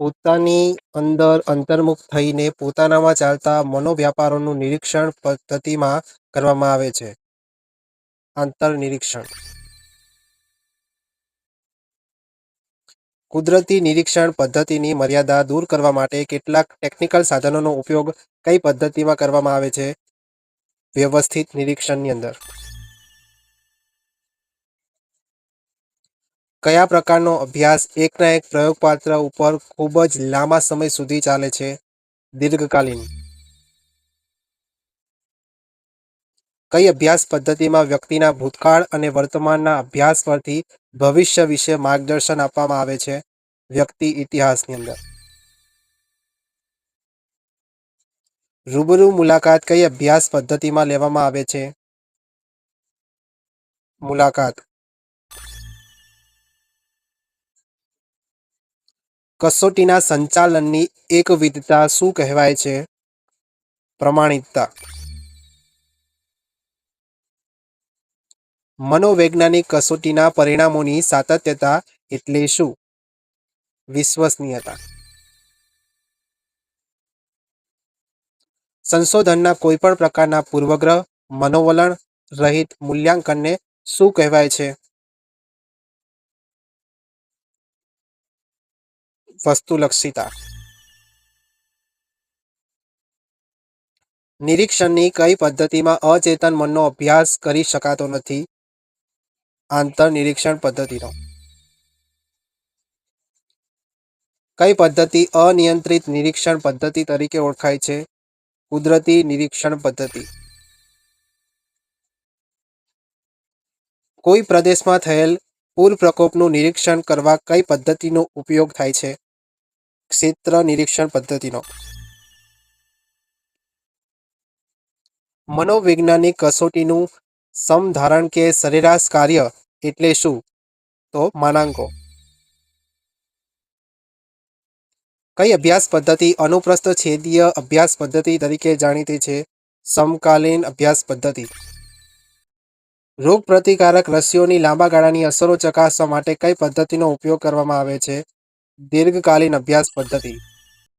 પોતાની અંદર અંતર્મુખ થઈને પોતાનામાં ચાલતા મનોવ્યાપારોનું નિરીક્ષણ પદ્ધતિમાં કરવામાં આવે છે. આંતરનિરીક્ષણ. કુદરતી નિરીક્ષણ પદ્ધતિની મર્યાદા દૂર કરવા માટે કેટલાક ટેકનિકલ સાધનોનો ઉપયોગ કઈ પદ્ધતિમાં કરવામાં આવે છે? વ્યવસ્થિત નિરીક્ષણની અંદર. કયા પ્રકારનો અભ્યાસ એકના એક પ્રયોગપાત્ર ઉપર ખૂબ જ લાંબા સમય સુધી ચાલે છે? દીર્ઘકાલીન. કઈ અભ્યાસ પદ્ધતિમાં વ્યક્તિના ભૂતકાળ અને વર્તમાનના અભ્યાસ પરથી ભવિષ્ય વિશે માર્ગદર્શન આપવામાં આવે છે? વ્યક્તિ ઇતિહાસની અંદર. રૂબરૂ મુલાકાત કઈ અભ્યાસ પદ્ધતિમાં લેવામાં આવે છે? મુલાકાત. કસોટીના સંચાલનની એકવિધતા શું કહેવાય છે? પ્રમાણિકતા. મનોવૈજ્ઞાનિક કસોટીના પરિણામોની સાતત્યતા એટલે શું? વિશ્વસનીયતા. સંશોધનના કોઈપણ પ્રકારના પૂર્વગ્રહ, મનોવલણ રહિત મૂલ્યાંકનને શું કહેવાય છે? વસ્તુલક્ષિતા. નિરીક્ષણની કઈ પદ્ધતિમાં અચેતન મનનો અભ્યાસ કરી શકાતો નથી? આંતરનિરીક્ષણ પદ્ધતિનો. કઈ પદ્ધતિ અનિયંત્રિત નિરીક્ષણ પદ્ધતિ તરીકે ઓળખાય છે? કુદરતી નિરીક્ષણ પદ્ધતિ. કોઈ પ્રદેશમાં થયેલ પૂર પ્રકોપનું નિરીક્ષણ કરવા કઈ પદ્ધતિનો ઉપયોગ થાય છે? ક્ષેત્ર નિરીક્ષણ પદ્ધતિનો. મનોવૈજ્ઞાનિક કસોટીનું સમધારણ કે સરેરાશ કાર્ય એટલે શું? તો માનાંકો. કઈ અભ્યાસ પદ્ધતિ અનુપ્રસ્થ છેદીય અભ્યાસ પદ્ધતિ તરીકે જાણીતી છે? સમકાલીન અભ્યાસ પદ્ધતિ. રોગપ્રતિકારક રસીઓની લાંબા ગાળાની અસરો ચકાસવા માટે કઈ પદ્ધતિનો ઉપયોગ કરવામાં આવે છે? દીર્ઘકાલીન અભ્યાસ પદ્ધતિ.